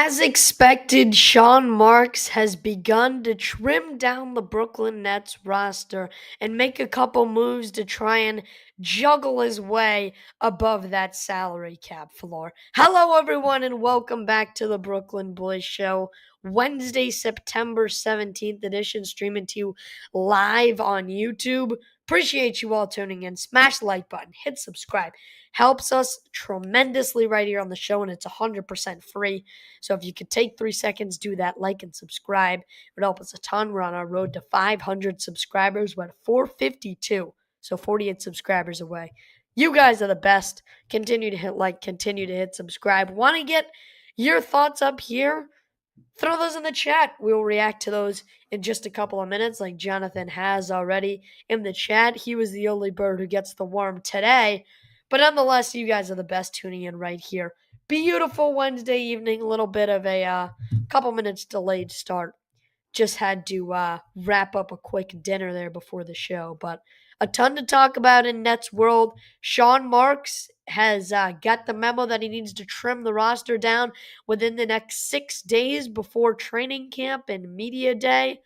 As expected, Sean Marks has begun to trim down the Brooklyn Nets roster and make a couple moves to try and juggle his way above that salary cap floor. Hello, everyone, and welcome back to the Brooklyn Boys Show. Wednesday, September 17th edition, streaming to you live on YouTube. Appreciate you all tuning in. Smash the like button, hit subscribe. Helps us tremendously right here on the show, and it's 100% free. So if you could take 3 seconds, do that, like and subscribe. It would help us a ton. We're on our road to 500 subscribers. We're at 452, so 48 subscribers away. You guys are the best. Continue to hit like, continue to hit subscribe. Want to get your thoughts up here? Throw those in the chat. We will react to those in just a couple of minutes, like Jonathan has already in the chat. He was the only bird who gets the worm today. But nonetheless, you guys are the best tuning in right here. Beautiful Wednesday evening. A little bit of a couple minutes delayed start. Just had to wrap up a quick dinner there before the show. But a ton to talk about in Nets world. Sean Marks has got the memo that he needs to trim the roster down within the next 6 days before training camp and media day,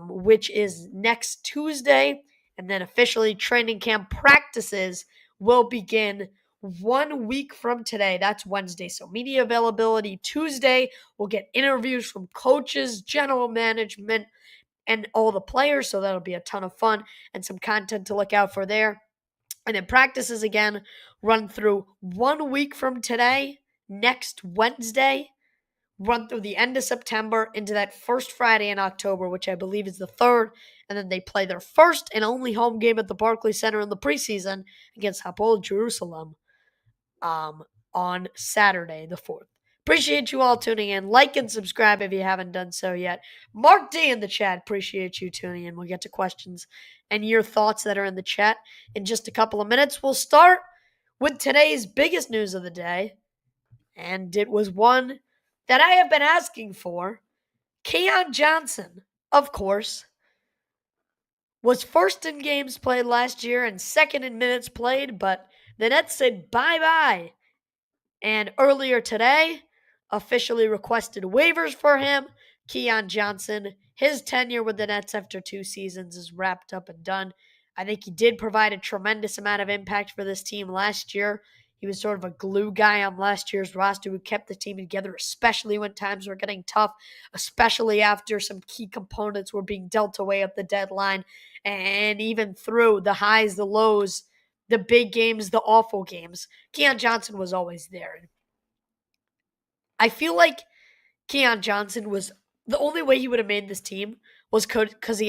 which is next Tuesday. And then officially training camp practices will begin 1 week from today. That's Wednesday. So media availability Tuesday. We'll get interviews from coaches, general management, and all the players. So that'll be a ton of fun and some content to look out for there. And then practices again run through 1 week from today, next Wednesday, run through the end of September into that first Friday in October, which I believe is the 3rd. And then they play their first and only home game at the Barclays Center in the preseason against Hapoel Jerusalem on Saturday, the 4th. Appreciate you all tuning in. Like and subscribe if you haven't done so yet. Mark D in the chat. Appreciate you tuning in. We'll get to questions and your thoughts that are in the chat in just a couple of minutes. We'll start with today's biggest news of the day, and it was one that I have been asking for. Keon Johnson, of course, was first in games played last year and second in minutes played, but the Nets said bye-bye. And earlier today, officially requested waivers for him. Keon Johnson, his tenure with the Nets after 2 seasons is wrapped up and done. I think he did provide a tremendous amount of impact for this team last year. He was sort of a glue guy on last year's roster who kept the team together, especially when times were getting tough, especially after some key components were being dealt away at the deadline, and even through the highs, the lows, the big games, the awful games. Keon Johnson was always there. I feel like Keon Johnson was the only way he would have made this team was because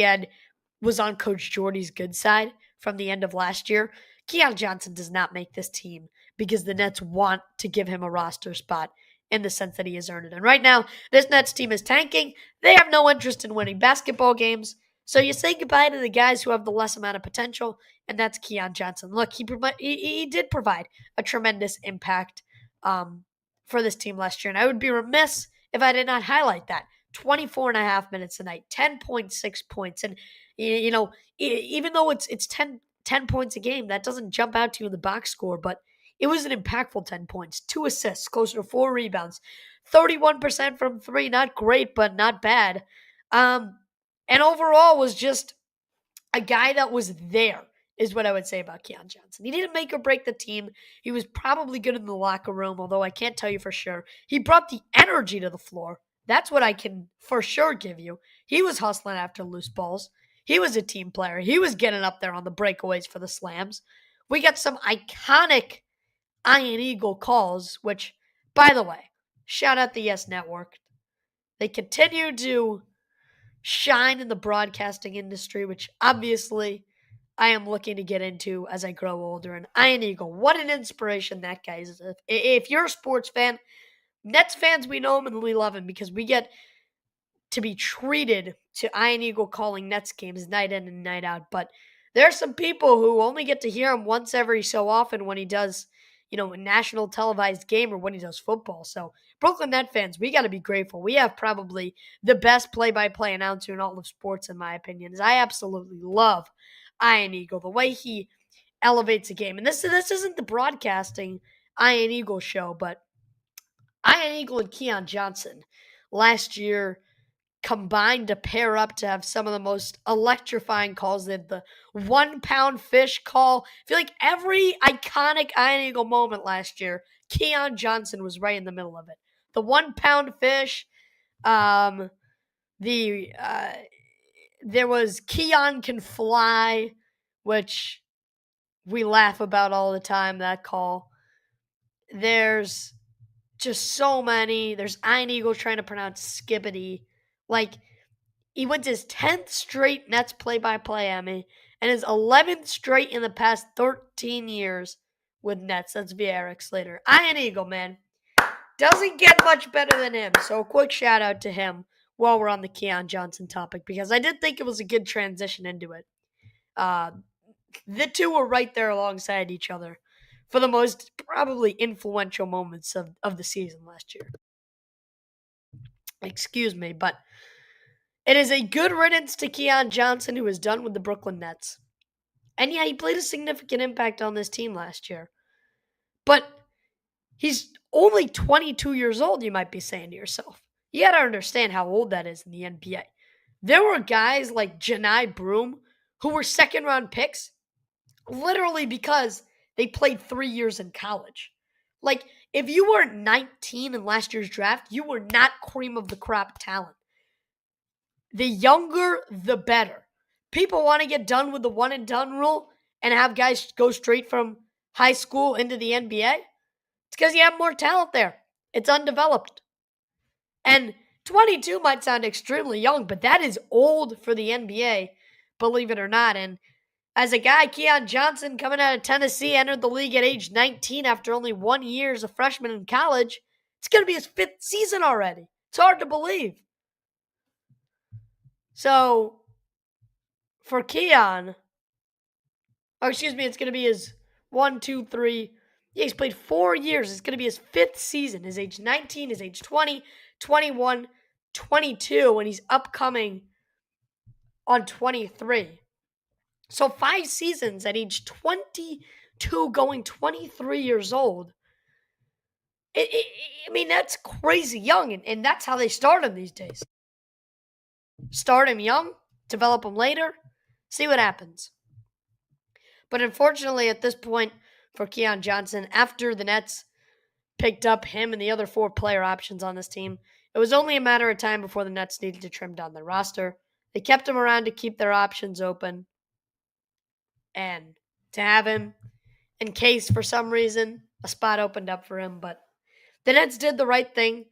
was on Coach Jordy's good side from the end of last year. Keon Johnson does not make this team because the Nets want to give him a roster spot in the sense that he has earned it. And right now, this Nets team is tanking. They have no interest in winning basketball games. So you say goodbye to the guys who have the less amount of potential, and that's Keon Johnson. Look, he did provide a tremendous impact for this team last year, and I would be remiss if I did not highlight that. 24 and a half minutes a night, 10.6 points. And, even though it's 10 points a game, that doesn't jump out to you in the box score, but it was an impactful 10 points, 2 assists, closer to 4 rebounds, 31% from 3, not great, but not bad. And overall was just a guy that was there, is what I would say about Keon Johnson. He didn't make or break the team. He was probably good in the locker room, although I can't tell you for sure. He brought the energy to the floor. That's what I can for sure give you. He was hustling after loose balls. He was a team player. He was getting up there on the breakaways for the slams. We got some iconic Iron Eagle calls, which, by the way, shout out the Yes Network. They continue to shine in the broadcasting industry, which obviously I am looking to get into as I grow older. And Iron Eagle, what an inspiration that guy is. If you're a sports fan, Nets fans, we know him and we love him because we get to be treated to Iron Eagle calling Nets games night in and night out. But there are some people who only get to hear him once every so often when he does, a national televised game or when he does football. So Brooklyn Net fans, we got to be grateful. We have probably the best play-by-play announcer in all of sports, in my opinion. I absolutely love Iron Eagle, the way he elevates a game. And this isn't the broadcasting Iron Eagle show, but Ian Eagle and Keon Johnson last year combined to pair up to have some of the most electrifying calls. They had the 1 pound fish call. I feel like every iconic Iron Eagle moment last year, Keon Johnson was right in the middle of it. The 1 pound fish, um, there was Keon Can Fly, which we laugh about all the time, that call. There's just so many. There's Iron Eagle trying to pronounce skibbity. Like, he went his 10th straight Nets play-by-play Emmy and his 11th straight in the past 13 years with Nets. That's via Eric Slater. Iron Eagle, man. Doesn't get much better than him. So a quick shout out to him while we're on the Keon Johnson topic, because I did think it was a good transition into it. The two were right there alongside each other for the most probably influential moments of the season last year. Excuse me, but it is a good riddance to Keon Johnson, who is done with the Brooklyn Nets. And yeah, he played a significant impact on this team last year. But he's only 22 years old, you might be saying to yourself. You got to understand how old that is in the NBA. There were guys like Janai Broom who were second-round picks literally because they played 3 years in college. Like, if you weren't 19 in last year's draft, you were not cream of the crop talent. The younger, the better. People want to get done with the one and done rule and have guys go straight from high school into the NBA. It's because you have more talent there. It's undeveloped. And 22 might sound extremely young, but that is old for the NBA, believe it or not. And as a guy, Keon Johnson, coming out of Tennessee, entered the league at age 19 after only 1 year as a freshman in college. It's going to be his 5th season already. It's hard to believe. So, for Keon, it's going to be his 1, 2, 3. Yeah, he's played 4 years. It's going to be his 5th season. His age 19, his age 20, 21, 22, and he's upcoming on 23. So 5 seasons at age 22 going 23 years old. That's crazy young, and that's how they start him these days. Start him young, develop him later, see what happens. But unfortunately, at this point for Keon Johnson, after the Nets picked up him and the other 4 player options on this team, it was only a matter of time before the Nets needed to trim down their roster. They kept him around to keep their options open and to have him in case for some reason a spot opened up for him. But the Nets did the right thing.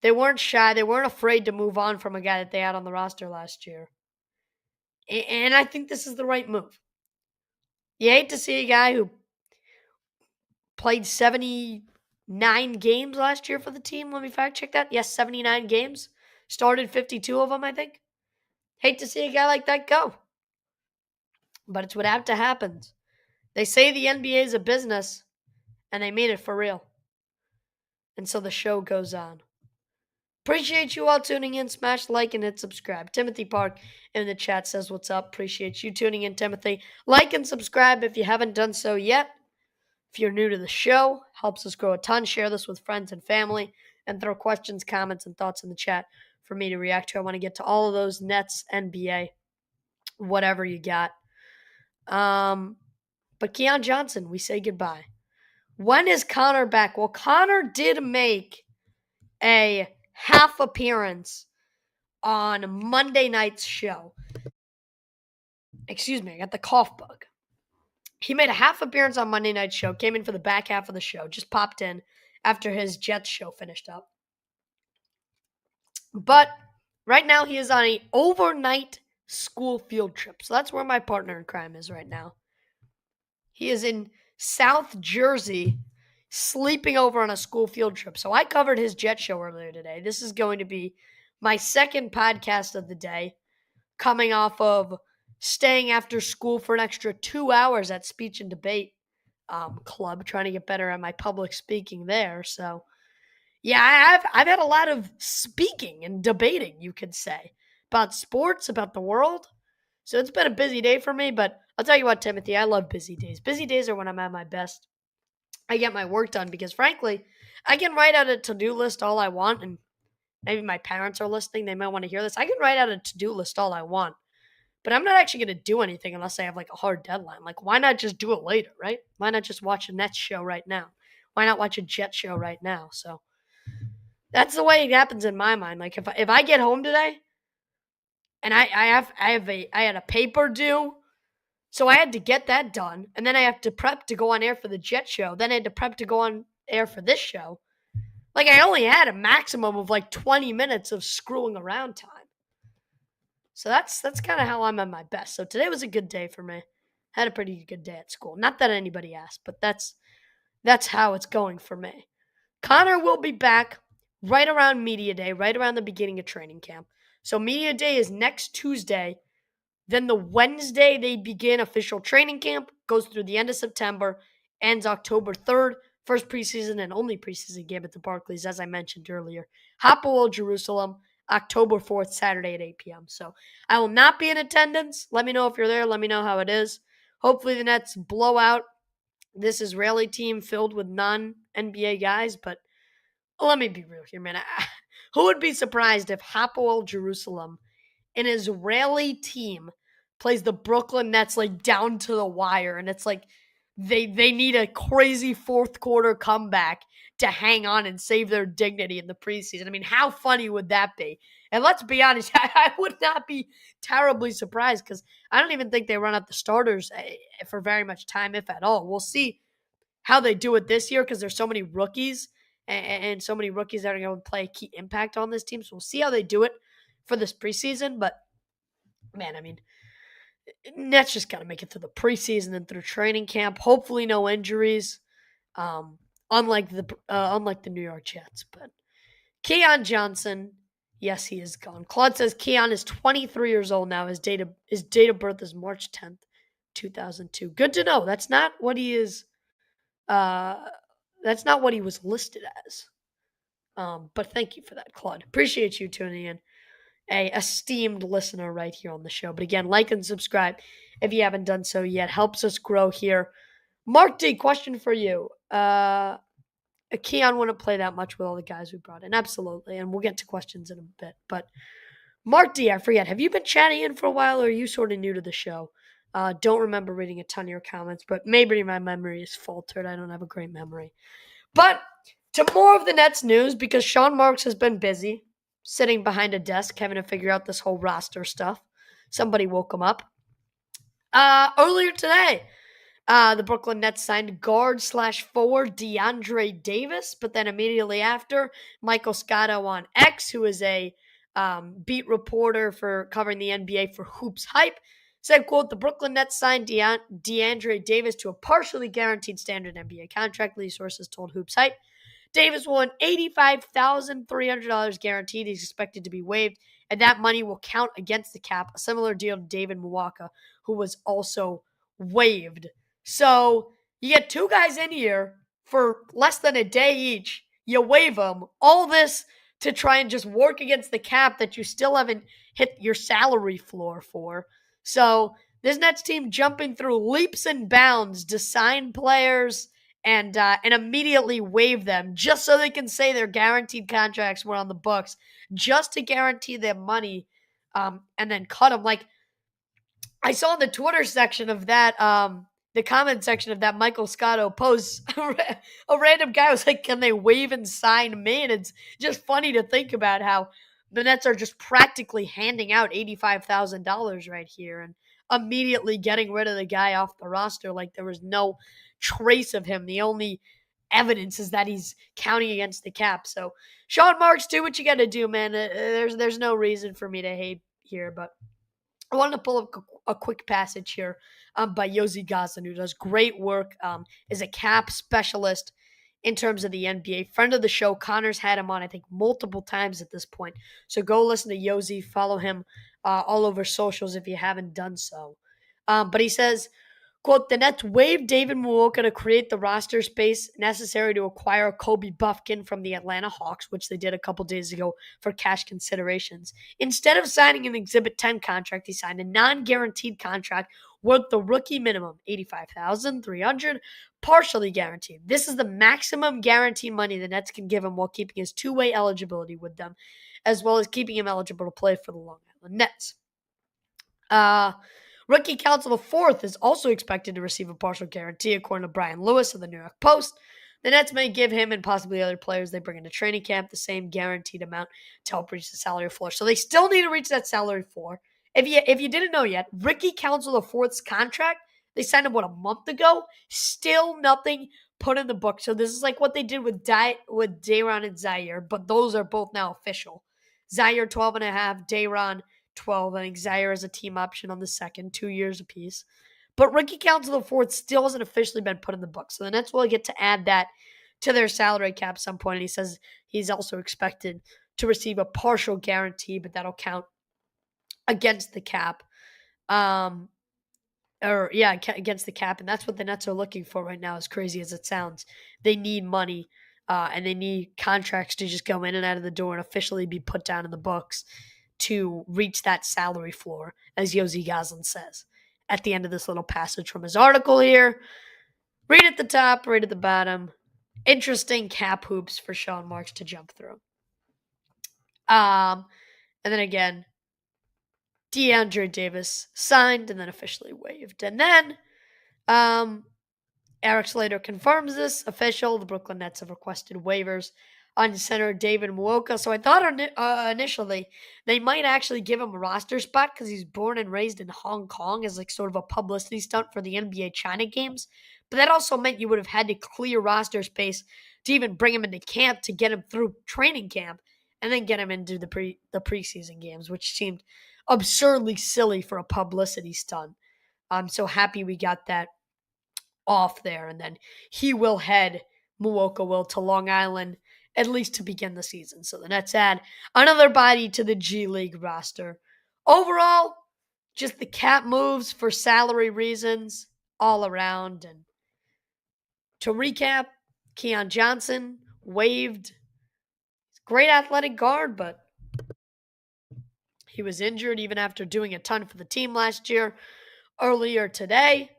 They weren't shy. They weren't afraid to move on from a guy that they had on the roster last year. And I think this is the right move. You hate to see a guy who played 79 games last year for the team. Let me fact check that. Yes, 79 games. Started 52 of them, I think. Hate to see a guy like that go. But it's what had to happen. They say the NBA is a business, and they mean it for real. And so the show goes on. Appreciate you all tuning in. Smash like and hit subscribe. Timothy Park in the chat says what's up. Appreciate you tuning in, Timothy. Like and subscribe if you haven't done so yet. If you're new to the show, helps us grow a ton. Share this with friends and family and throw questions, comments, and thoughts in the chat for me to react to. I want to get to all of those. Nets, NBA, whatever you got. But Keon Johnson, we say goodbye. When is Connor back? Well, Connor did make a half appearance on Monday night's show. Excuse me, I got the cough bug. He made a half appearance on Monday night's show, came in for the back half of the show, just popped in after his Jets show finished up. But right now he is on an overnight school field trip. So that's where my partner in crime is right now. He is in South Jersey, sleeping over on a school field trip. So I covered his Jet show earlier today. This is going to be my second podcast of the day, coming off of staying after school for an extra 2 hours at Speech and Debate Club, trying to get better at my public speaking there. So, yeah, I've had a lot of speaking and debating, you could say, about sports, about the world. So it's been a busy day for me, but I'll tell you what, Timothy, I love busy days. Busy days are when I'm at my best. I get my work done because, frankly, I can write out a to-do list all I want, and maybe my parents are listening. They might want to hear this. I can write out a to-do list all I want, but I'm not actually going to do anything unless I have like a hard deadline. Like, why not just do it later, right? Why not just watch a Nets show right now? Why not watch a Jet show right now? So that's the way it happens in my mind. Like, if I get home today and I had a paper due, so I had to get that done, and then I have to prep to go on air for the Jet show. Then I had to prep to go on air for this show. Like, I only had a maximum of like 20 minutes of screwing around time. So that's kind of how I'm at my best. So today was a good day for me. Had a pretty good day at school. Not that anybody asked, but that's how it's going for me. Connor will be back right around media day, right around the beginning of training camp. So media day is next Tuesday. Then the Wednesday they begin official training camp, goes through the end of September, ends October 3rd. First preseason and only preseason game at the Barclays, as I mentioned earlier. Hapoel Jerusalem, October 4th, Saturday at 8 p.m. So I will not be in attendance. Let me know if you're there. Let me know how it is. Hopefully the Nets blow out this Israeli team filled with non-NBA guys, but let me be real here, man. Who would be surprised if Hapoel Jerusalem, an Israeli team, plays the Brooklyn Nets like down to the wire, and it's like they need a crazy fourth quarter comeback to hang on and save their dignity in the preseason. I mean, how funny would that be? And let's be honest, I would not be terribly surprised because I don't even think they run out the starters for very much time, if at all. We'll see how they do it this year because there's so many rookies and so many rookies that are going to play a key impact on this team. So we'll see how they do it for this preseason. But man, I mean, Nets just got to make it through the preseason and through training camp. Hopefully, no injuries. Unlike the New York Jets. But Keon Johnson, yes, he is gone. Claude says Keon is 23 years old now. His date of birth is March 10th, 2002. Good to know. That's not what he is. That's not what he was listed as. But thank you for that, Claude. Appreciate you tuning in. A esteemed listener right here on the show. But again, like and subscribe if you haven't done so yet. Helps us grow here. Mark D, question for you. Keon wouldn't play that much with all the guys we brought in. Absolutely. And we'll get to questions in a bit. But Mark D, I forget. Have you been chatting in for a while or are you sort of new to the show? Don't remember reading a ton of your comments, but maybe my memory is faltered. I don't have a great memory. But to more of the Nets news, because Sean Marks has been busy sitting behind a desk having to figure out this whole roster stuff. Somebody woke him up. Earlier today, the Brooklyn Nets signed guard/forward DeAndre Davis, but then immediately after, Michael Scotto on X, who is a beat reporter for covering the NBA for Hoops Hype, said, quote, the Brooklyn Nets signed DeAndre Davis to a partially guaranteed standard NBA contract, these sources told Hoops Hype. Davis won $85,300 guaranteed. He's expected to be waived, and that money will count against the cap, a similar deal to David Mwaka, who was also waived. So you get two guys in here for less than a day each. You waive them. All this to try and just work against the cap that you still haven't hit your salary floor for. So this Nets team jumping through leaps and bounds to sign players and immediately waive them just so they can say their guaranteed contracts were on the books, just to guarantee them money, and then cut them. Like, I saw the Twitter section of that, the comment section of that Michael Scotto post, a random guy was like, can they waive and sign me? And it's just funny to think about how the Nets are just practically handing out $85,000 right here and immediately getting rid of the guy off the roster like there was no trace of him. The only evidence is that he's counting against the cap. So, Sean Marks, do what you got to do, man. There's no reason for me to hate here, but I wanted to pull up a quick passage here by Yossi Gazan, who does great work, is a cap specialist in terms of the NBA. Friend of the show, Connor's had him on, I think, multiple times at this point. So go listen to Yossi, follow him all over socials if you haven't done so. But he says, quote, the Nets waived David Nwoko to create the roster space necessary to acquire Kobe Buffkin from the Atlanta Hawks, which they did a couple days ago for cash considerations. Instead of signing an Exhibit 10 contract, he signed a non-guaranteed contract worth the rookie minimum, $85,300, partially guaranteed. This is the maximum guarantee money the Nets can give him while keeping his two-way eligibility with them, as well as keeping him eligible to play for the Long Island Nets. Rookie Counsel IV is also expected to receive a partial guarantee, according to Brian Lewis of the New York Post. The Nets may give him and possibly other players they bring into training camp the same guaranteed amount to help reach the salary floor. So they still need to reach that salary floor. If you didn't know yet, Rookie Counsel IV's contract, they signed him, a month ago? Still nothing put in the book. So this is like what they did with Day'Ron and Zaire, but those are both now official. Zaire 12.5, Day'Ron 12. I think Zaire is a team option on the second, 2 years apiece. But Rookie Counsel IV still hasn't officially been put in the book. So the Nets will get to add that to their salary cap at some point. And he says he's also expected to receive a partial guarantee, but that'll count against the cap. Against the cap. And that's what the Nets are looking for right now, as crazy as it sounds. They need money, and they need contracts to just go in and out of the door and officially be put down in the books to reach that salary floor, as Yossi Goslin says at the end of this little passage from his article here. Read at the top, read at the bottom. Interesting cap hoops for Sean Marks to jump through. And then again, DeAndre Davis signed and then officially waived. And then Eric Slater confirms this official. The Brooklyn Nets have requested waivers on center David Mwoka. So I thought initially they might actually give him a roster spot because he's born and raised in Hong Kong as like sort of a publicity stunt for the NBA China games. But that also meant you would have had to clear roster space to even bring him into camp to get him through training camp and then get him into the preseason games, which seemed absurdly silly for a publicity stunt. I'm so happy we got that off there. And then Mwoka will, to Long Island, at least to begin the season. So the Nets add another body to the G League roster. Overall, just the cap moves for salary reasons all around. And to recap, Keon Johnson waived. Great athletic guard, but he was injured even after doing a ton for the team last year. Earlier today,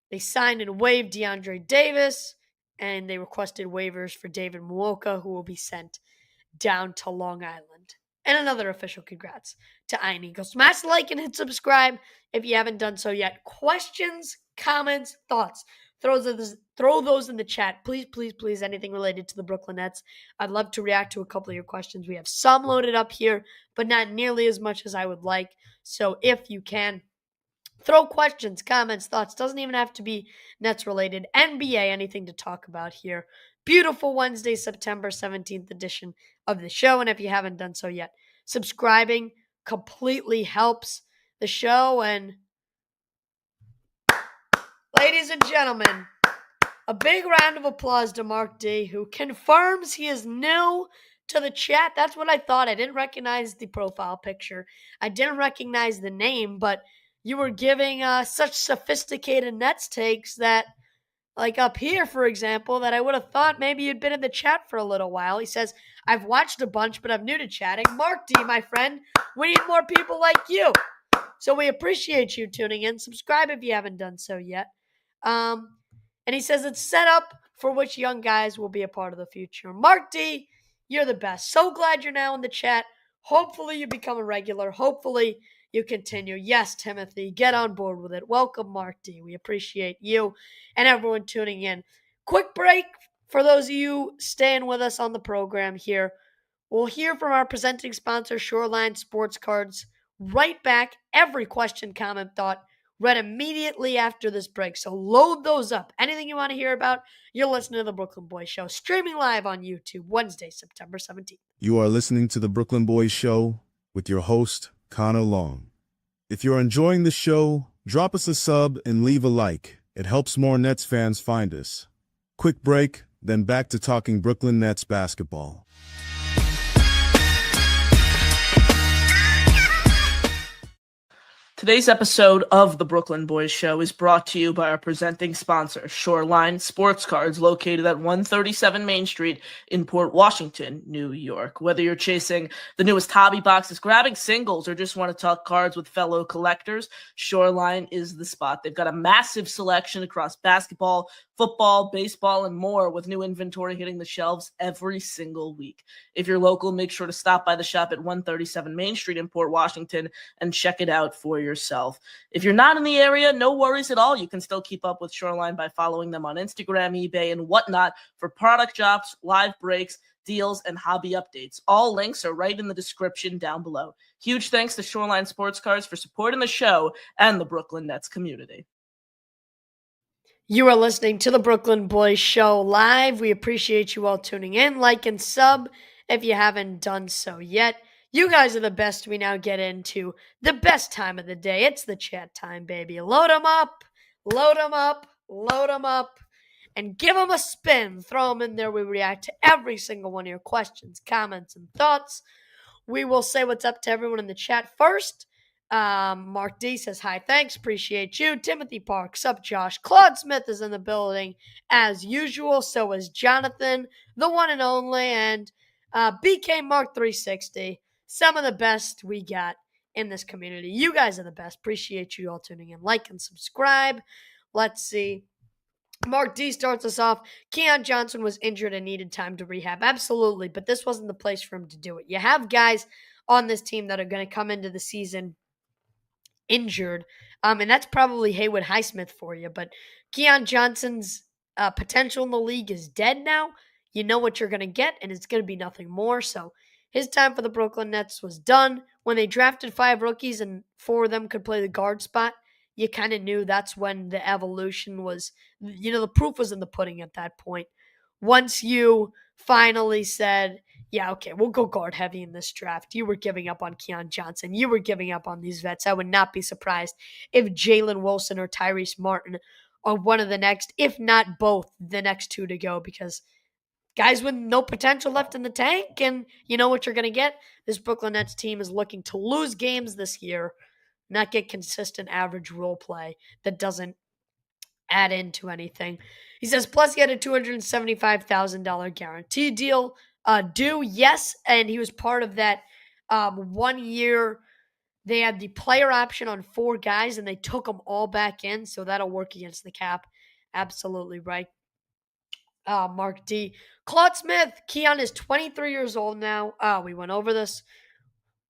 they signed and waived DeAndre Davis, and they requested waivers for David Mwoka, who will be sent down to Long Island. And another official congrats to Ian Eagle. Smash the like and hit subscribe if you haven't done so yet. Questions, comments, thoughts, throw those in the chat. Please, please, please, anything related to the Brooklyn Nets. I'd love to react to a couple of your questions. We have some loaded up here, but not nearly as much as I would like. So if you can, throw questions, comments, thoughts. Doesn't even have to be Nets related. NBA, anything to talk about here. Beautiful Wednesday, September 17th edition of the show. And if you haven't done so yet, subscribing completely helps the show. And ladies and gentlemen, a big round of applause to Mark D, who confirms he is new to the chat. That's what I thought. I didn't recognize the profile picture. I didn't recognize the name, but you were giving such sophisticated Nets takes that, like up here, for example, that I would have thought maybe you'd been in the chat for a little while. He says, I've watched a bunch, but I'm new to chatting. Mark D, my friend, we need more people like you. So we appreciate you tuning in. Subscribe if you haven't done so yet. And he says it's set up for which young guys will be a part of the future. Mark D, you're the best. So glad you're now in the chat. Hopefully you become a regular. Hopefully you continue. Yes, Timothy, get on board with it. Welcome, Mark D. We appreciate you and everyone tuning in. Quick break for those of you staying with us on the program here. We'll hear from our presenting sponsor, Shoreline Sports Cards, right back. Every question, comment, thought read immediately after this break. So load those up. Anything you want to hear about, you're listening to The Brooklyn Boys Show, streaming live on YouTube, Wednesday, September 17th. You are listening to The Brooklyn Boys Show with your host, Connor Long. If you're enjoying the show, drop us a sub and leave a like. It helps more Nets fans find us. Quick break, then back to talking Brooklyn Nets basketball. Today's episode of the Brooklyn Boys Show is brought to you by our presenting sponsor, Shoreline Sports Cards, located at 137 Main Street in Port Washington, New York. Whether you're chasing the newest hobby boxes, grabbing singles, or just want to talk cards with fellow collectors, Shoreline is the spot. They've got a massive selection across basketball, football, baseball, and more, with new inventory hitting the shelves every single week. If you're local, make sure to stop by the shop at 137 Main Street in Port Washington and check it out for yourself. If you're not in the area, no worries at all. You can still keep up with Shoreline by following them on Instagram, eBay, and whatnot for product drops, live breaks, deals, and hobby updates. All links are right in the description down below. Huge thanks to Shoreline Sports Cards for supporting the show and the Brooklyn Nets community. You are listening to the Brooklyn Boys Show live. We appreciate you all tuning in. Like and sub if you haven't done so yet. You guys are the best. We now get into the best time of the day. It's the chat time, baby. Load them up, load them up, load them up, and give them a spin. Throw them in there. We react to every single one of your questions, comments, and thoughts. We will say what's up to everyone in the chat first. Mark D says, hi, thanks, appreciate you. Timothy Parks, up Josh. Claude Smith is in the building as usual. So is Jonathan, the one and only, and BK Mark 360. Some of the best we got in this community. You guys are the best. Appreciate you all tuning in. Like and subscribe. Let's see. Mark D starts us off. Keon Johnson was injured and needed time to rehab. Absolutely, but this wasn't the place for him to do it. You have guys on this team that are going to come into the season injured, and that's probably Haywood Highsmith for you. But Keon Johnson's potential in the league is dead now. You know what you're going to get, and it's going to be nothing more. So his time for the Brooklyn Nets was done. When they drafted 5 rookies and 4 of them could play the guard spot, you kind of knew that's when the evolution was, the proof was in the pudding at that point. Once you finally said, yeah, okay, we'll go guard heavy in this draft. You were giving up on Keon Johnson. You were giving up on these vets. I would not be surprised if Jalen Wilson or Tyrese Martin are one of the next, if not both, the next 2 to go, because guys with no potential left in the tank, and you know what you're going to get? This Brooklyn Nets team is looking to lose games this year, not get consistent average role play that doesn't add into anything. He says, plus he had a $275,000 guarantee deal. Yes, and he was part of that 1 year. They had the player option on 4 guys, and they took them all back in, so that'll work against the cap. Absolutely right. Mark D. Claude Smith, Keon is 23 years old now. We went over this.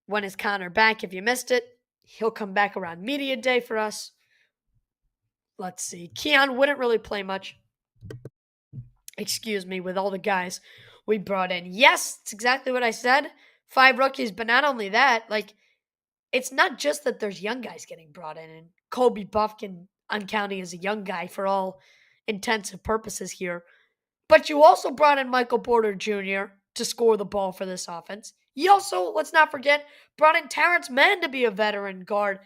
When is Connor back? If you missed it, he'll come back around media day for us. Let's see. Keon wouldn't really play much. With all the guys we brought in. Yes, it's exactly what I said. 5 rookies, but not only that, it's not just that there's young guys getting brought in, and Kobe Buffkin, I'm counting as a young guy for all intensive purposes here. But you also brought in Michael Porter Jr. to score the ball for this offense. You also, let's not forget, brought in Terrence Mann to be a veteran guard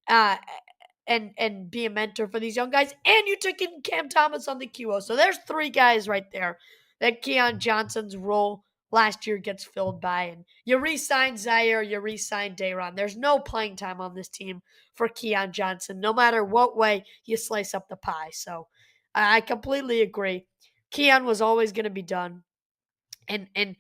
and be a mentor for these young guys. And you took in Cam Thomas on the QO. So there's 3 guys right there that Keon Johnson's role last year gets filled by. And you re-signed Zaire, you re-signed Dayron. There's no playing time on this team for Keon Johnson, no matter what way you slice up the pie. So I completely agree. Keon was always going to be done. And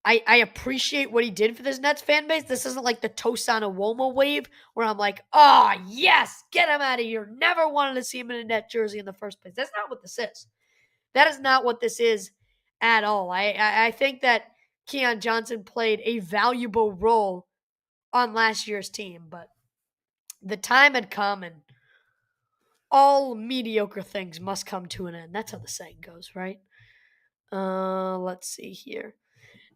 I appreciate what he did for this Nets fan base. This isn't like the Tosan Uwoma wave where I'm like, oh, yes, get him out of here. Never wanted to see him in a Net jersey in the first place. That's not what this is. That is not what this is at all. I think that Keon Johnson played a valuable role on last year's team, but the time had come, and all mediocre things must come to an end. That's how the saying goes, right? Let's see here.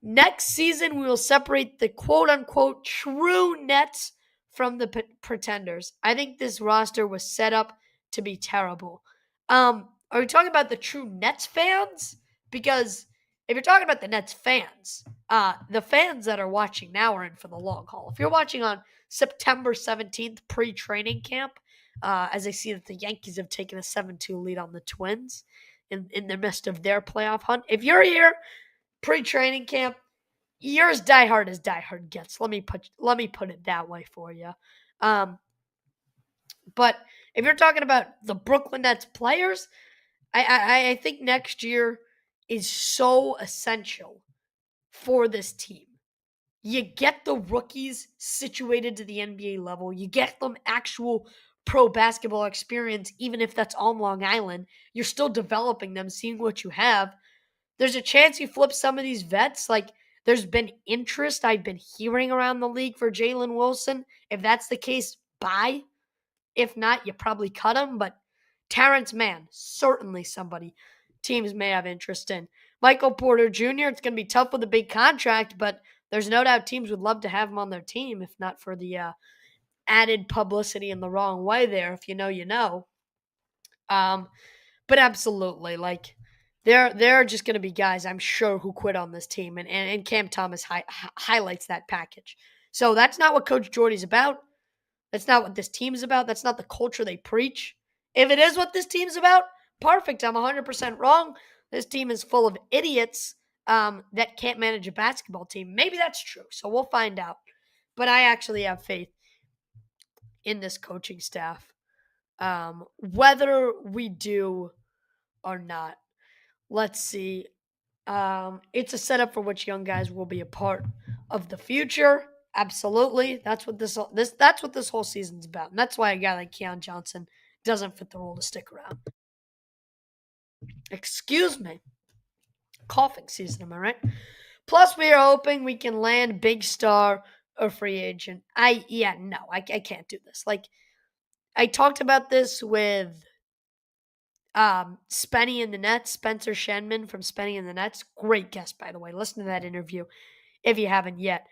Next season, we will separate the quote-unquote true Nets from the pretenders. I think this roster was set up to be terrible. Are we talking about the true Nets fans? Because if you're talking about the Nets fans, the fans that are watching now are in for the long haul. If you're watching on September 17th pre-training camp, as I see that the Yankees have taken a 7-2 lead on the Twins in the midst of their playoff hunt, if you're here pre-training camp, you're as diehard as diehard gets. Let me put it that way for you. But if you're talking about the Brooklyn Nets players, I think next year is so essential for this team. You get the rookies situated to the NBA level. You get them actual pro basketball experience, even if that's on Long Island. You're still developing them, seeing what you have. There's a chance you flip some of these vets. Like, there's been interest I've been hearing around the league for Jalen Wilson. If that's the case, buy. If not, you probably cut him. But Terrence Mann, certainly somebody teams may have interest in. Michael Porter Jr., it's going to be tough with a big contract, but there's no doubt teams would love to have him on their team, if not for the added publicity in the wrong way there. If you know, you know. But absolutely, like, there are just going to be guys, I'm sure, who quit on this team, and Cam Thomas highlights that package. So that's not what Coach Jordy's about. That's not what this team's about. That's not the culture they preach. If it is what this team's about, perfect. I'm 100% wrong. This team is full of idiots that can't manage a basketball team. Maybe that's true. So we'll find out. But I actually have faith in this coaching staff, whether we do or not. Let's see. It's a setup for which young guys will be a part of the future. Absolutely. That's what this whole season's about. And that's why a guy like Keon Johnson doesn't fit the role to stick around. Excuse me. Coughing season, am I right? Plus, we are hoping we can land big star or free agent. I can't do this. Like, I talked about this with Spenny and the Nets, Spencer Shenman from Spenny and the Nets. Great guest, by the way. Listen to that interview if you haven't yet.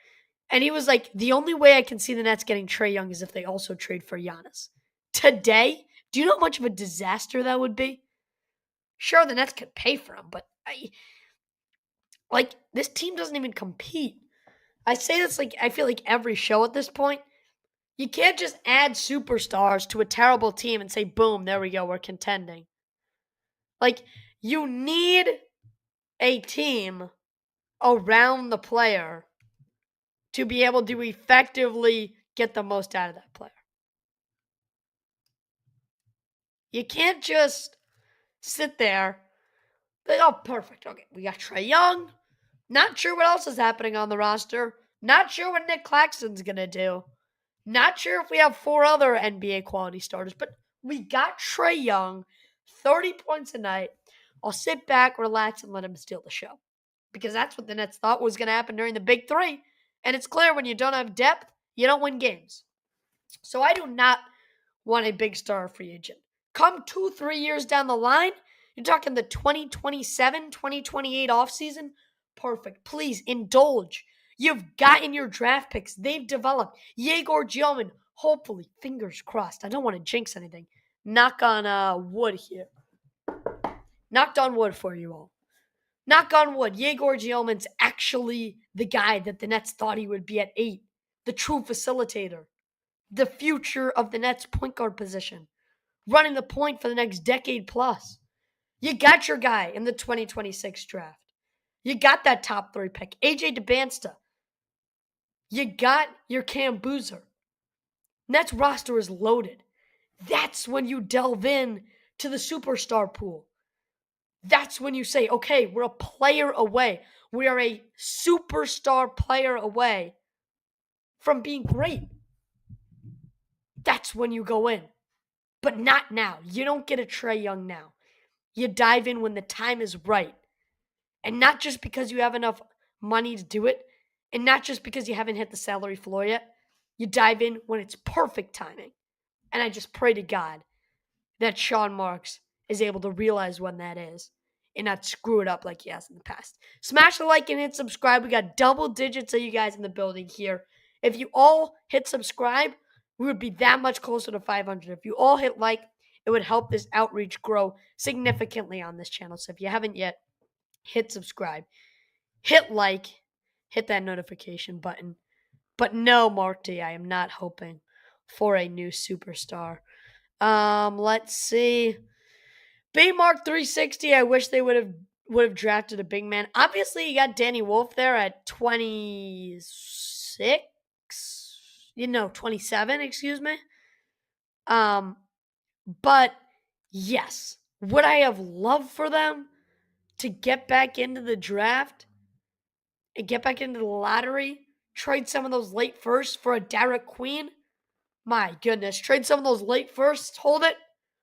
And he was like, the only way I can see the Nets getting Trae Young is if they also trade for Giannis. Today, do you know how much of a disaster that would be? Sure, the Nets could pay for him, but this team doesn't even compete. I say this like I feel like every show at this point. You can't just add superstars to a terrible team and say, boom, there we go, we're contending. Like, you need a team around the player to be able to effectively get the most out of that player. You can't just sit there, like, oh, perfect. Okay, we got Trae Young. Not sure what else is happening on the roster. Not sure what Nick Claxton's going to do. Not sure if we have 4 other NBA quality starters, but we got Trae Young, 30 points a night. I'll sit back, relax, and let him steal the show. Because that's what the Nets thought was going to happen during the Big Three. And it's clear when you don't have depth, you don't win games. So I do not want a big star free agent. Come 2-3 years down the line, you're talking the 2027, 2028 offseason. Perfect. Please indulge. You've gotten your draft picks. They've developed. Yegor Gioman, hopefully, fingers crossed. I don't want to jinx anything. Knock on wood here. Knocked on wood for you all. Knock on wood. Yegor Gioman's actually the guy that the Nets thought he would be at 8. The true facilitator. The future of the Nets point guard position. Running the point for the next decade plus. You got your guy in the 2026 draft. You got that top 3 pick, AJ DeBansta. You got your Cam Boozer. Nets roster is loaded. That's when you delve in to the superstar pool. That's when you say, okay, we're a player away. We are a superstar player away from being great. That's when you go in. But not now. You don't get a Trae Young now. You dive in when the time is right. And not just because you have enough money to do it, and not just because you haven't hit the salary floor yet. You dive in when it's perfect timing. And I just pray to God that Sean Marks is able to realize when that is and not screw it up like he has in the past. Smash the like and hit subscribe. We got double digits of you guys in the building here. If you all hit subscribe, we would be that much closer to 500. If you all hit like, it would help this outreach grow significantly on this channel. So if you haven't yet, hit subscribe, hit like, hit that notification button. But no, Mark D, I am not hoping for a new superstar. Let's see. B Mark 360. I wish they would have drafted a big man. Obviously, you got Danny Wolf there at 26. 27, excuse me. But yes, would I have loved for them to get back into the draft and get back into the lottery? Trade some of those late firsts for a Derek Queen? My goodness, trade some of those late firsts, hold it,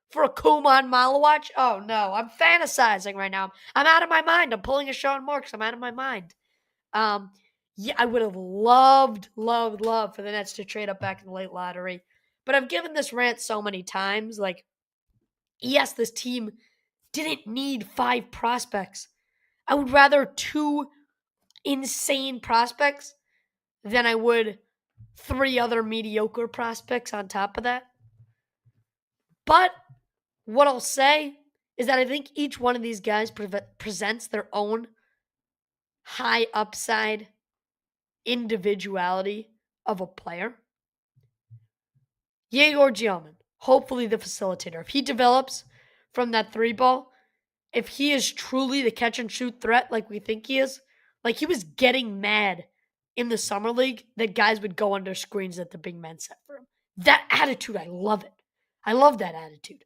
for a Kuman Malawach? Oh no, I'm fantasizing right now. I'm out of my mind. I'm pulling a Sean Marks. I'm out of my mind. Um, yeah, I would have loved for the Nets to trade up back in the late lottery. But I've given this rant so many times. Like, yes, this team didn't need 5 prospects. I would rather 2 insane prospects than I would 3 other mediocre prospects on top of that. But what I'll say is that I think each one of these guys presents their own high upside individuality of a player. Yegor Gielman, hopefully the facilitator. If he develops from that 3 ball, if he is truly the catch and shoot threat like we think he is, like he was getting mad in the summer league that guys would go under screens that the big men set for him. That attitude, I love it. I love that attitude.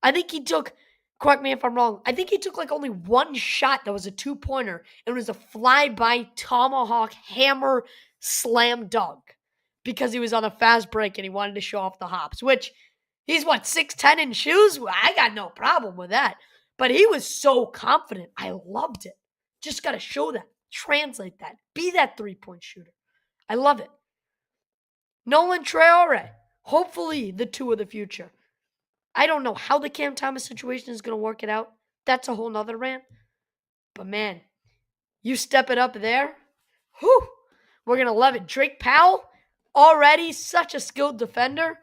I think he took, correct me if I'm wrong, I think he took like only 1 shot that was a 2-pointer, and it was a fly-by tomahawk hammer slam dunk because he was on a fast break and he wanted to show off the hops, which he's 6'10" in shoes? I got no problem with that. But he was so confident. I loved it. Just got to show that. Translate that. Be that 3-point shooter. I love it. Nolan Traore. Hopefully the 2 of the future. I don't know how the Cam Thomas situation is going to work it out. That's a whole nother rant. But man, you step it up there. Whew. We're going to love it. Drake Powell, already such a skilled defender.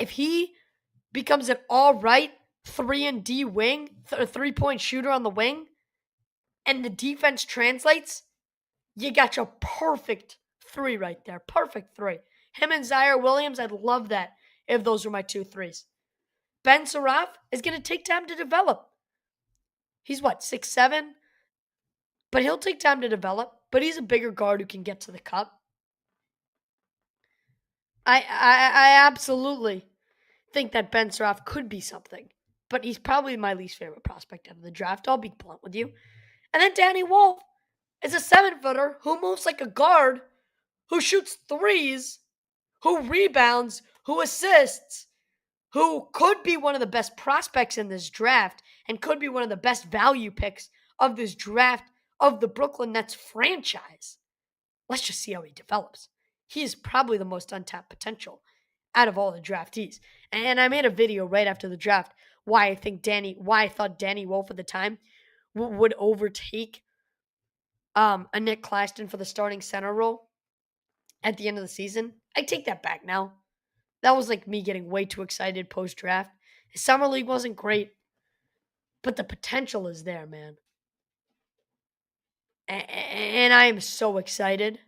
If he becomes an all right 3-and-D wing, 3-point shooter on the wing, and the defense translates, you got your perfect 3 right there. Perfect 3. Him and Zaire Williams, I'd love that if those were my 2 threes. Ben Saraf is going to take time to develop. He's 6'7", but he'll take time to develop. But he's a bigger guard who can get to the cup. I absolutely think that Ben Saraf could be something, but he's probably my least favorite prospect out of the draft. I'll be blunt with you. And then Danny Wolf is a 7-footer who moves like a guard, who shoots threes, who rebounds, who assists, who could be one of the best prospects in this draft and could be one of the best value picks of this draft of the Brooklyn Nets franchise. Let's just see how he develops. He is probably the most untapped potential out of all the draftees. And I made a video right after the draft why I thought Danny Wolf at the time would overtake a Nick Claxton for the starting center role at the end of the season. I take that back now. That was like me getting way too excited post-draft. His summer league wasn't great, but the potential is there, man. And I am so excited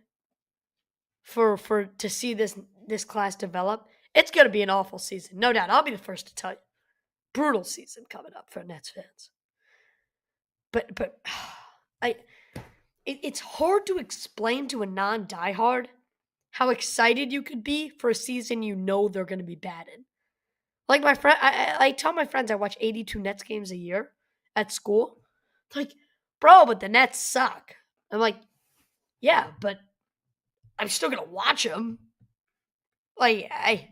for to see this class develop. It's going to be an awful season. No doubt. I'll be the first to tell you. Brutal season coming up for Nets fans. But it's hard to explain to a non-diehard how excited you could be for a season you know they're going to be bad in. Like my friend, I tell my friends I watch 82 Nets games a year at school. Like, bro, but the Nets suck. I'm like, yeah, but I'm still going to watch them. Like, I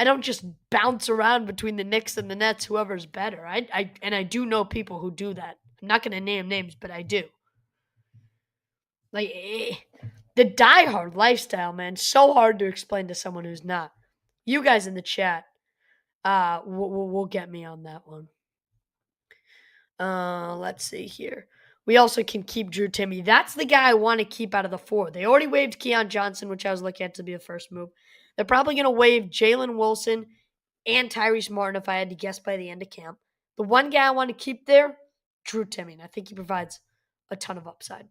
don't just bounce around between the Knicks and the Nets, whoever's better. I do know people who do that. I'm not going to name names, but I do. Like, the diehard lifestyle, man, so hard to explain to someone who's not. You guys in the chat will get me on that one. Let's see here. We also can keep Drew Timme. That's the guy I want to keep out of the 4. They already waived Keon Johnson, which I was looking at to be the first move. They're probably going to waive Jalen Wilson and Tyrese Martin if I had to guess by the end of camp. The one guy I want to keep there, Drew Timme. And I think he provides a ton of upside.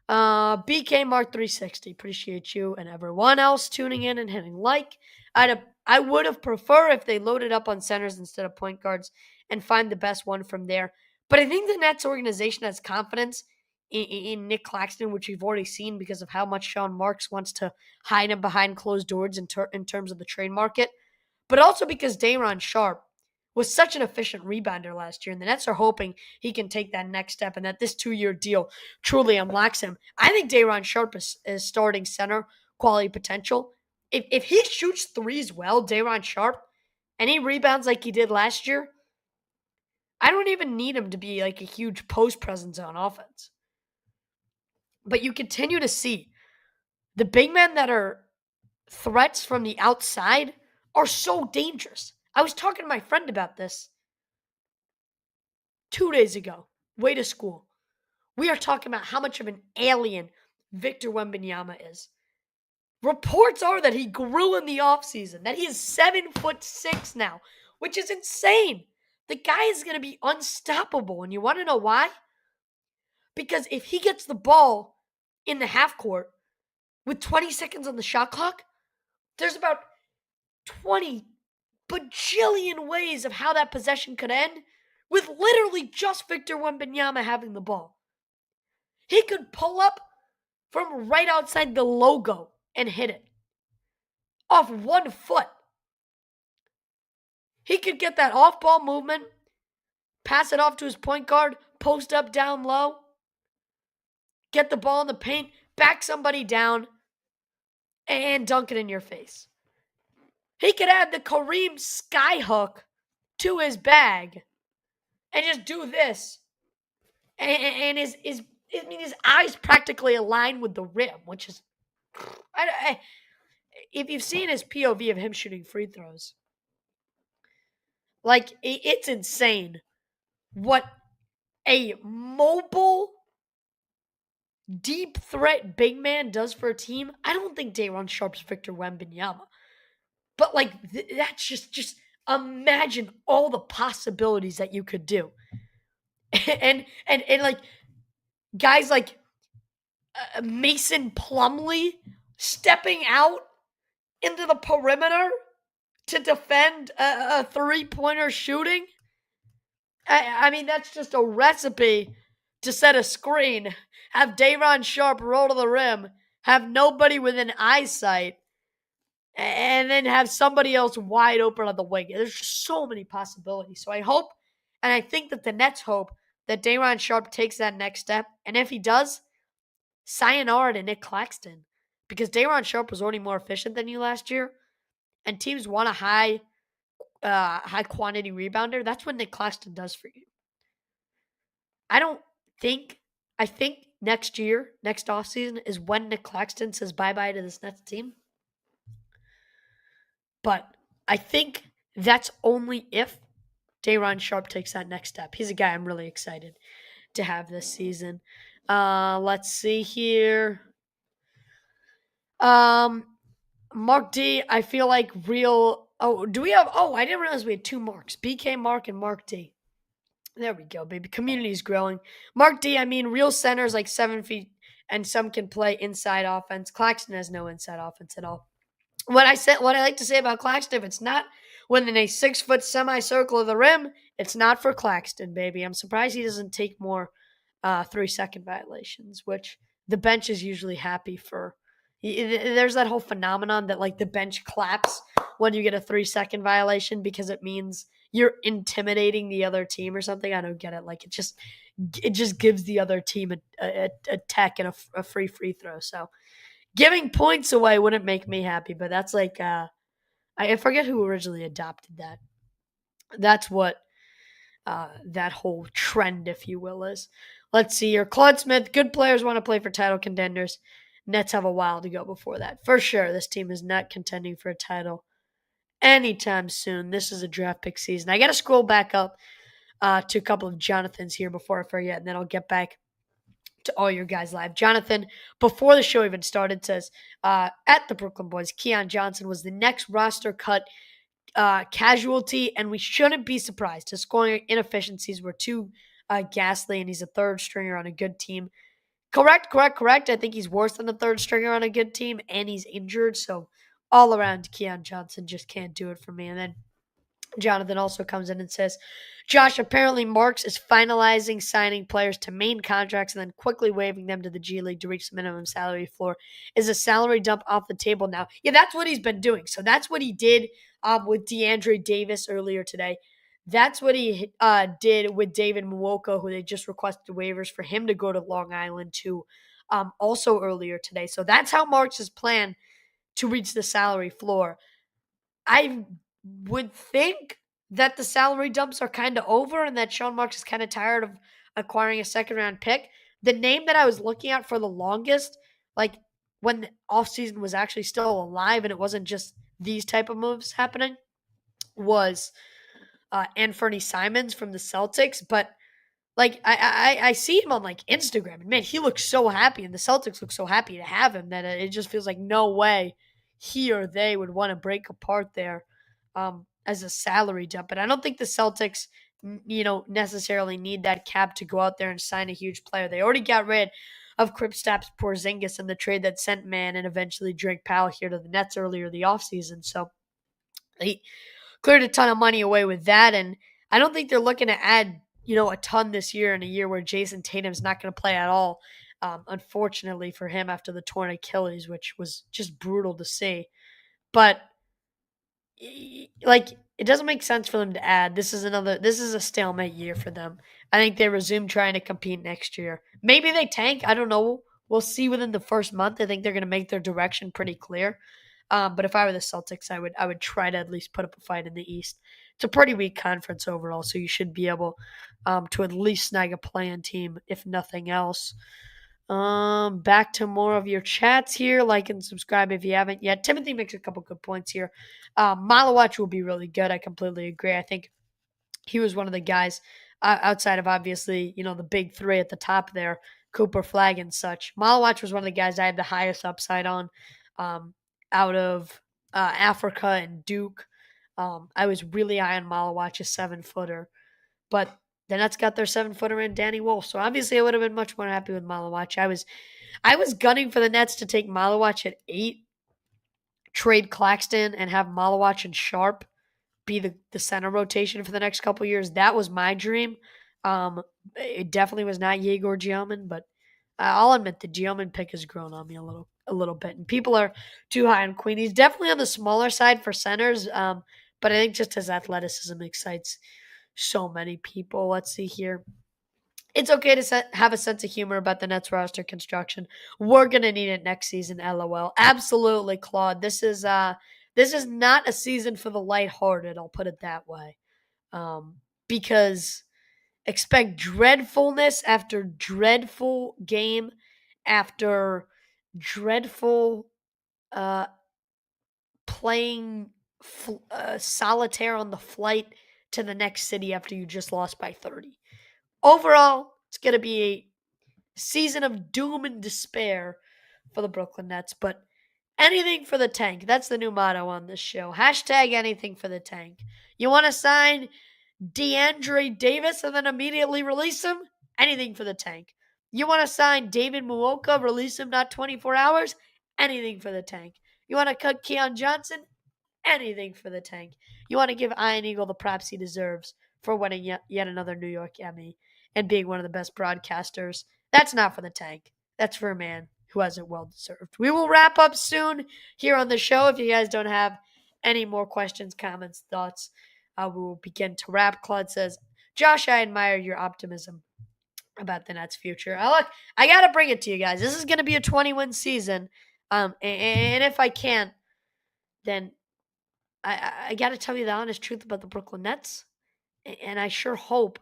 BK Mark 360. Appreciate you and everyone else tuning in and hitting like. I would have preferred if they loaded up on centers instead of point guards and find the best one from there. But I think the Nets organization has confidence in Nick Claxton, which we've already seen because of how much Sean Marks wants to hide him behind closed doors in terms of the trade market. but also because Day'Ron Sharpe was such an efficient rebounder last year, and the Nets are hoping he can take that next step and that this 2-year deal truly unlocks him. I think Day'Ron Sharpe is starting center quality potential. If he shoots threes well, Day'Ron Sharpe, and he rebounds like he did last year, I don't even need him to be like a huge post presence on offense. But you continue to see the big men that are threats from the outside are so dangerous. I was talking to my friend about this 2 days ago, way to school. We are talking about how much of an alien Victor Wembanyama is. Reports are that he grew in the offseason, that he is 7'6" now, which is insane. The guy is going to be unstoppable. And you want to know why? Because if he gets the ball in the half court with 20 seconds on the shot clock, there's about 20 bajillion ways of how that possession could end with literally just Victor Wembanyama having the ball. He could pull up from right outside the logo and hit it off 1 foot. He could get that off-ball movement, pass it off to his point guard, post up down low, get the ball in the paint, back somebody down, and dunk it in your face. He could add the Kareem skyhook to his bag and just do this. And his eyes practically align with the rim, which is, if you've seen his POV of him shooting free throws, like, it's insane what a mobile, deep threat big man does for a team. I don't think Day'Ron Sharpe's Victor Wembanyama. But, like, that's just imagine all the possibilities that you could do. and like, guys like Mason Plumlee stepping out into the perimeter to defend a three-pointer shooting. I mean, that's just a recipe to set a screen, have Day'Ron Sharpe roll to the rim, have nobody within eyesight, and then have somebody else wide open on the wing. There's just so many possibilities. So I hope, and I think that the Nets hope, that Day'Ron Sharpe takes that next step. And if he does, sayonara to Nick Claxton. Because Day'Ron Sharpe was already more efficient than you last year, and teams want a high quantity rebounder. That's what Nick Claxton does for you. I think next year, next offseason, is when Nick Claxton says bye-bye to this Nets team. But I think that's only if Day'Ron Sharpe takes that next step. He's a guy I'm really excited to have this season. Let's see here. Mark D, I feel like real. Oh, do we have? Oh, I didn't realize we had 2 Marks. BK Mark and Mark D. There we go, baby. Community's growing. Mark D, I mean, real centers like 7 feet, and some can play inside offense. Claxton has no inside offense at all. What I like to say about Claxton, if it's not within a 6-foot semicircle of the rim, it's not for Claxton, baby. I'm surprised he doesn't take more 3-second violations, which the bench is usually happy for. There's that whole phenomenon that, like, the bench claps when you get a 3-second violation because it means you're intimidating the other team or something. I don't get it. Like, it just gives the other team a tech and a free throw. So giving points away wouldn't make me happy, but that's like I forget who originally adopted that. That's what that whole trend, if you will, is. Let's see here. Claude Smith, good players want to play for title contenders. Nets have a while to go before that. For sure, this team is not contending for a title anytime soon. This is a draft pick season. I got to scroll back up to a couple of Jonathans here before I forget, and then I'll get back to all your guys live. Jonathan, before the show even started, says, at the Brooklyn Boys, Keon Johnson was the next roster cut casualty, and we shouldn't be surprised. His scoring inefficiencies were too ghastly, and he's a third stringer on a good team. Correct. I think he's worse than a third stringer on a good team, and he's injured. So all around, Keon Johnson just can't do it for me. And then Jonathan also comes in and says, Josh, apparently Marks is finalizing signing players to main contracts and then quickly waiving them to the G League to reach the minimum salary floor. Is a salary dump off the table now? Yeah, that's what he's been doing. So that's what he did with DeAndre Davis earlier today. That's what he did with David Nwoko, who they just requested waivers for him to go to Long Island to also earlier today. So that's how Marks' plan to reach the salary floor. I would think that the salary dumps are kind of over and that Sean Marks is kind of tired of acquiring a second round pick. The name that I was looking at for the longest, like when the offseason was actually still alive and it wasn't just these type of moves happening, was Anthony Simons from the Celtics. But like I see him on like Instagram, and man, he looks so happy, and the Celtics look so happy to have him that it just feels like no way he or they would want to break apart there as a salary dump. But I don't think the Celtics, necessarily need that cap to go out there and sign a huge player. They already got rid of Kristaps Porzingis in the trade that sent Man and eventually Drake Powell here to the Nets earlier in the offseason. So they cleared a ton of money away with that, and I don't think they're looking to add a ton this year in a year where Jason Tatum's not going to play at all. Unfortunately for him after the torn Achilles, which was just brutal to see. But like it doesn't make sense for them to add. This is a stalemate year for them. I think they resume trying to compete next year. Maybe they tank. I don't know. We'll see within the first month. I think they're going to make their direction pretty clear. But if I were the Celtics, I would try to at least put up a fight in the East. It's a pretty weak conference overall, so you should be able to at least snag a play-in team, if nothing else. Back to more of your chats here. Like and subscribe if you haven't yet. Timothy makes a couple good points here. Malawach will be really good. I completely agree. I think he was one of the guys outside of obviously, the big three at the top there, Cooper, Flag, and such. Malawach was one of the guys I had the highest upside on out of Africa and Duke. I was really high on Malawach, a 7-footer. But the Nets got their 7-footer in Danny Wolf. So obviously I would have been much more happy with Malawach. I was gunning for the Nets to take Malawach at 8, trade Claxton, and have Malawach and Sharp be the center rotation for the next couple years. That was my dream. It definitely was not Yegor Gioman, but I'll admit the Gioman pick has grown on me a little bit. And people are too high on Queen. He's definitely on the smaller side for centers, but I think just his athleticism excites so many people. Let's see here. It's okay to have a sense of humor about the Nets roster construction. We're gonna need it next season. LOL. Absolutely, Claude. This is not a season for the lighthearted. I'll put it that way. Because expect dreadfulness after dreadful game after dreadful playing solitaire on the flight to the next city after you just lost by 30. Overall, it's going to be a season of doom and despair for the Brooklyn Nets, but anything for the tank. That's the new motto on this show. Hashtag anything for the tank. You want to sign DeAndre Davis and then immediately release him? Anything for the tank. You want to sign David Muoka, release him not 24 hours? Anything for the tank. You want to cut Keon Johnson? Anything for the tank. You want to give Iron Eagle the props he deserves for winning yet another New York Emmy and being one of the best broadcasters. That's not for the tank. That's for a man who has it well deserved. We will wrap up soon here on the show. If you guys don't have any more questions, comments, thoughts, we will begin to wrap. Claude says, Josh, I admire your optimism about the Nets' future. Look, I got to bring it to you guys. This is going to be a 20-win season. And if I can't, then I got to tell you the honest truth about the Brooklyn Nets. And I sure hope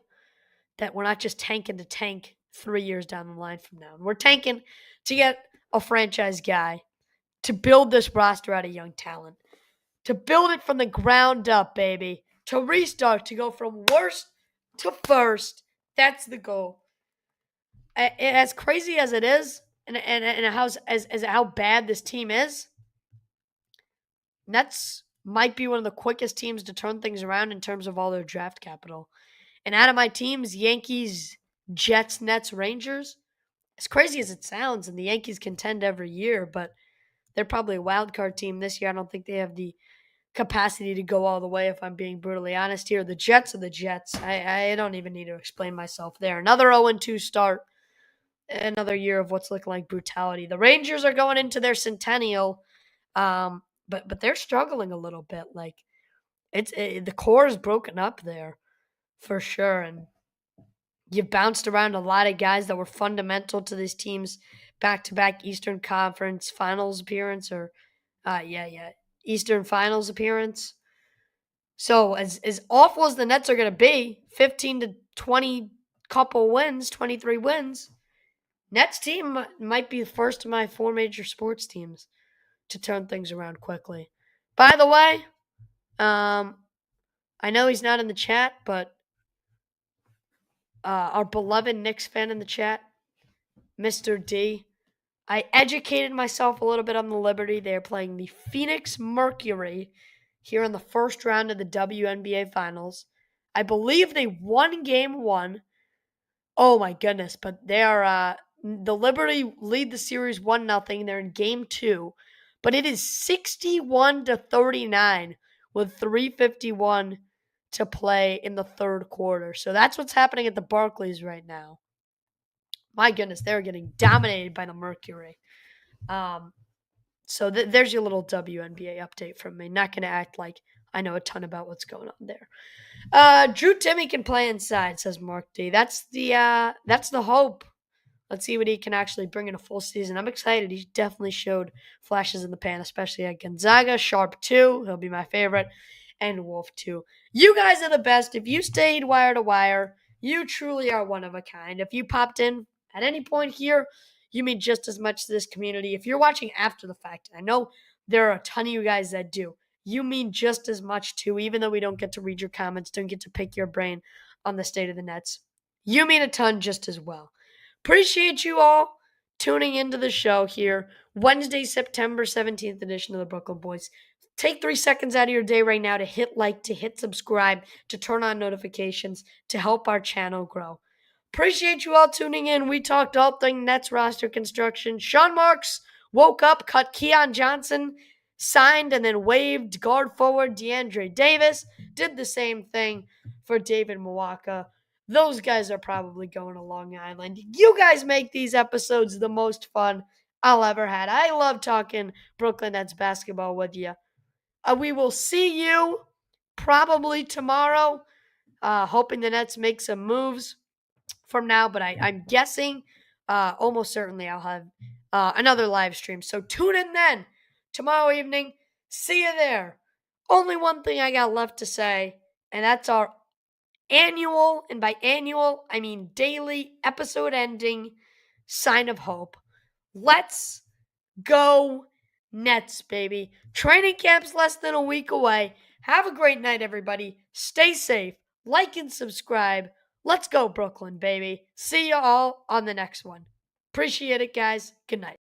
that we're not just tanking to tank 3 years down the line from now. We're tanking to get a franchise guy to build this roster out of young talent, to build it from the ground up, baby, to restart, to go from worst to first. That's the goal. As crazy as it is, and how bad this team is, Nets might be one of the quickest teams to turn things around in terms of all their draft capital. And out of my teams, Yankees, Jets, Nets, Rangers, as crazy as it sounds, and the Yankees contend every year, but they're probably a wild card team this year. I don't think they have the capacity to go all the way, if I'm being brutally honest here. The Jets are the Jets. I don't even need to explain myself there. Another 0-2 start. Another year of what's looking like brutality. The Rangers are going into their centennial, but they're struggling a little bit. Like, The core is broken up there for sure, and you've bounced around a lot of guys that were fundamental to these teams back-to-back Eastern Conference Finals appearance or Eastern Finals appearance. So as awful as the Nets are going to be, 15 to 20 couple wins, 23 wins, Nets team might be the first of my four major sports teams to turn things around quickly. By the way, I know he's not in the chat, but our beloved Knicks fan in the chat, Mr. D, I educated myself a little bit on the Liberty. They are playing the Phoenix Mercury here in the first round of the WNBA Finals. I believe they won game one. Oh my goodness, but they are the Liberty lead the series 1-0. They're in game two, but it is 61 to 39 with 3:51 to play in the third quarter. So that's what's happening at the Barclays right now. My goodness, they're getting dominated by the Mercury. So there's your little WNBA update from me. Not going to act like I know a ton about what's going on there. Drew Timmy can play inside, says Mark D. That's the hope. Let's see what he can actually bring in a full season. I'm excited. He definitely showed flashes in the pan, especially at Gonzaga. Sharp 2, he'll be my favorite, and Wolf 2. You guys are the best. If you stayed wire to wire, you truly are one of a kind. If you popped in at any point here, you mean just as much to this community. If you're watching after the fact, I know there are a ton of you guys that do, you mean just as much too, even though we don't get to read your comments, don't get to pick your brain on the state of the Nets. You mean a ton just as well. Appreciate you all tuning into the show here. Wednesday, September 17th edition of the Brooklyn Boys. Take 3 seconds out of your day right now to hit like, to hit subscribe, to turn on notifications, to help our channel grow. Appreciate you all tuning in. We talked all thing Nets roster construction. Sean Marks woke up, cut Keon Johnson, signed and then waived guard forward DeAndre Davis. Did the same thing for David Mwaka. Those guys are probably going to Long Island. You guys make these episodes the most fun I'll ever had. I love talking Brooklyn Nets basketball with you. We will see you probably tomorrow. Hoping the Nets make some moves from now, but I'm guessing almost certainly I'll have another live stream. So tune in then tomorrow evening. See you there. Only one thing I got left to say, and that's our annual, and by annual, I mean daily episode ending sign of hope. Let's go Nets, baby. Training camp's less than a week away. Have a great night, everybody. Stay safe. Like and subscribe. Let's go, Brooklyn, baby. See you all on the next one. Appreciate it, guys. Good night.